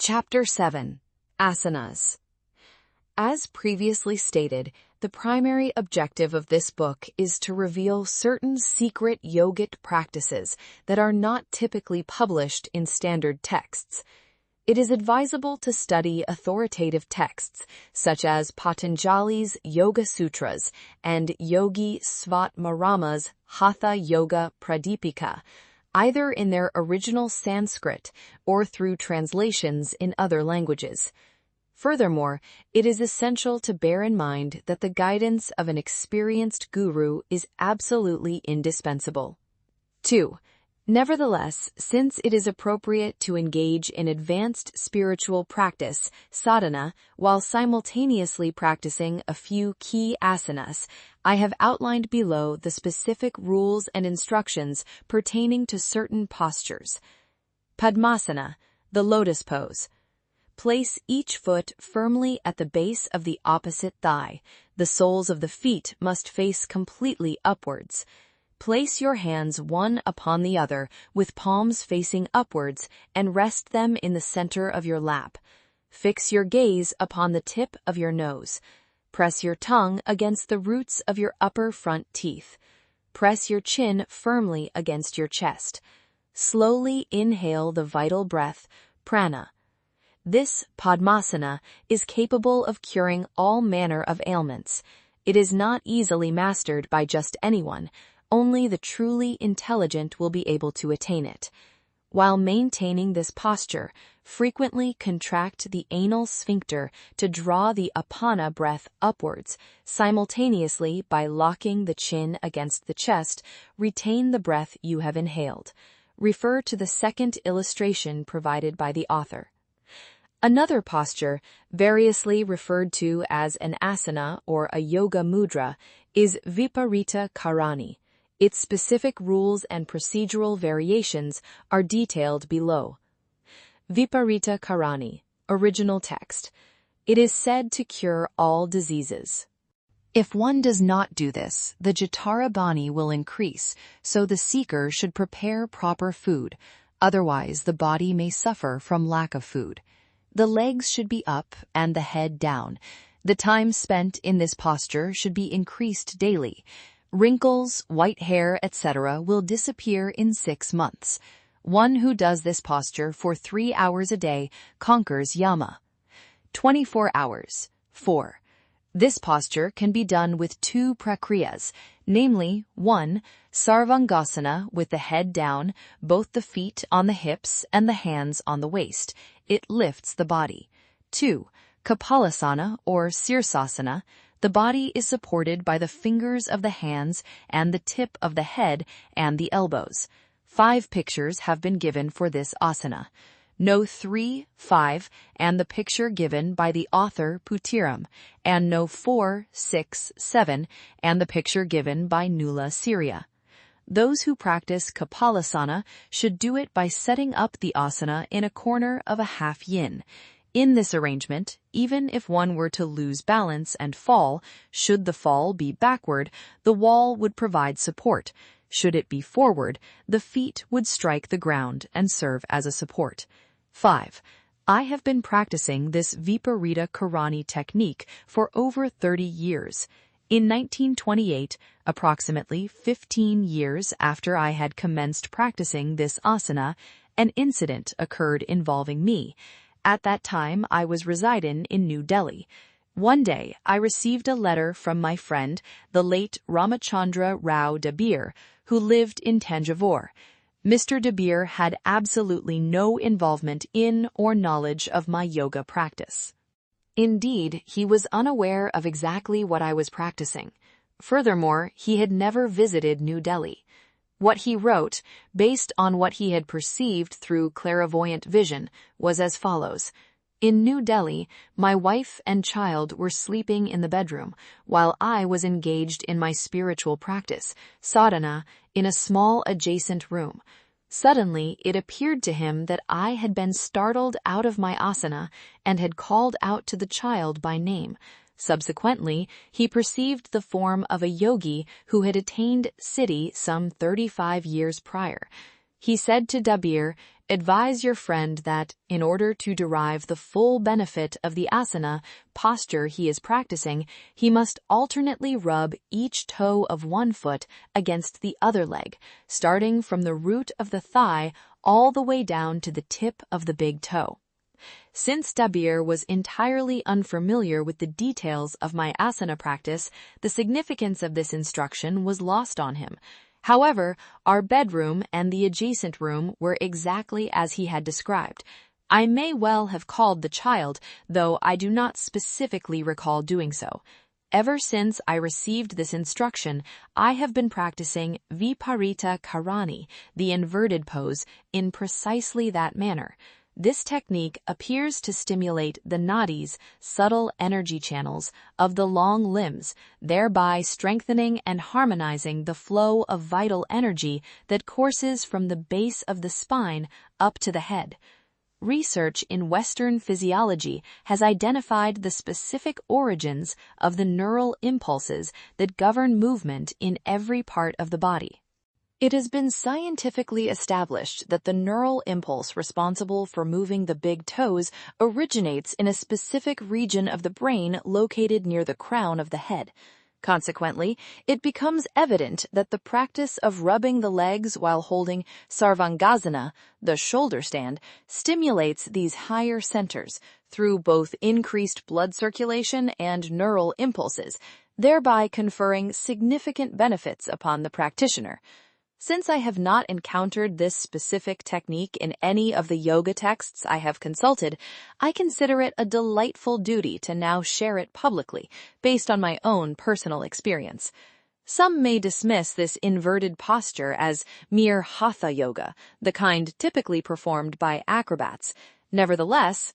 Chapter 7. Asanas. As previously stated, the primary objective of this book is to reveal certain secret yogic practices that are not typically published in standard texts. It is advisable to study authoritative texts such as Patanjali's Yoga Sutras and Yogi Svatmarama's Hatha Yoga Pradipika, either in their original Sanskrit or through translations in other languages. Furthermore, it is essential to bear in mind that the guidance of an experienced guru is absolutely indispensable. 2. Nevertheless, since it is appropriate to engage in advanced spiritual practice, sadhana, while simultaneously practicing a few key asanas, I have outlined below the specific rules and instructions pertaining to certain postures. Padmasana, the lotus pose. Place each foot firmly at the base of the opposite thigh. The soles of the feet must face completely upwards. Place your hands one upon the other with palms facing upwards and rest them in the center of your lap. Fix your gaze upon the tip of your nose. Press your tongue against the roots of your upper front teeth. Press your chin firmly against your chest. Slowly inhale the vital breath, prana. This Padmasana is capable of curing all manner of ailments. It is not easily mastered by just anyone. Only the truly intelligent will be able to attain it. While maintaining this posture, frequently contract the anal sphincter to draw the apana breath upwards. Simultaneously, by locking the chin against the chest, retain the breath you have inhaled. Refer to the second illustration provided by the author. Another posture, variously referred to as an asana or a yoga mudra, is Viparita Karani. Its specific rules and procedural variations are detailed below. Viparita Karani, original text. It is said to cure all diseases. If one does not do this, the Jatara Bani will increase, so the seeker should prepare proper food. Otherwise, the body may suffer from lack of food. The legs should be up and the head down. The time spent in this posture should be increased daily. Wrinkles, white hair, etc. will disappear in 6 months. One who does this posture for 3 hours a day conquers yama. 24 hours. 4. This posture can be done with 2 prakriyas, namely 1. Sarvangasana with the head down, both the feet on the hips and the hands on the waist. It lifts the body. 2. Kapalasana or Sirsasana. The body is supported by the fingers of the hands and the tip of the head and the elbows. 5 pictures have been given for this asana. No 3, 5, and the picture given by the author Putiram, and no 4, 6, 7, and the picture given by Nuala Syria. Those who practice Kapalasana should do it by setting up the asana in a corner of a half yin. In this arrangement, even if one were to lose balance and fall, should the fall be backward, the wall would provide support. Should it be forward, the feet would strike the ground and serve as a support. 5. I have been practicing this Viparita Karani technique for over 30 years. In 1928, approximately 15 years after I had commenced practicing this asana, an incident occurred involving me. At that time, I was residing in New Delhi. One day, I received a letter from my friend, the late Ramachandra Rao Dabir, who lived in Tanjavur. Mr. Dabir had absolutely no involvement in or knowledge of my yoga practice. Indeed, he was unaware of exactly what I was practicing. Furthermore, he had never visited New Delhi. What he wrote, based on what he had perceived through clairvoyant vision, was as follows. In New Delhi, my wife and child were sleeping in the bedroom, while I was engaged in my spiritual practice, sadhana, in a small adjacent room. Suddenly, it appeared to him that I had been startled out of my asana and had called out to the child by name. Subsequently, he perceived the form of a yogi who had attained siddhi some 35 years prior. He said to Dabir, Advise your friend that, in order to derive the full benefit of the asana posture he is practicing, he must alternately rub each toe of one foot against the other leg, starting from the root of the thigh all the way down to the tip of the big toe. Since Dabir was entirely unfamiliar with the details of my asana practice, the significance of this instruction was lost on him. However, our bedroom and the adjacent room were exactly as he had described. I may well have called the child, though I do not specifically recall doing so. Ever since I received this instruction, I have been practicing Viparita Karani, the inverted pose, in precisely that manner. This technique appears to stimulate the nadis, subtle energy channels, of the long limbs, thereby strengthening and harmonizing the flow of vital energy that courses from the base of the spine up to the head. Research in Western physiology has identified the specific origins of the neural impulses that govern movement in every part of the body. It has been scientifically established that the neural impulse responsible for moving the big toes originates in a specific region of the brain located near the crown of the head. Consequently, it becomes evident that the practice of rubbing the legs while holding sarvangasana, the shoulder stand, stimulates these higher centers through both increased blood circulation and neural impulses, thereby conferring significant benefits upon the practitioner. Since I have not encountered this specific technique in any of the yoga texts I have consulted, I consider it a delightful duty to now share it publicly, based on my own personal experience. Some may dismiss this inverted posture as mere hatha yoga, the kind typically performed by acrobats. Nevertheless,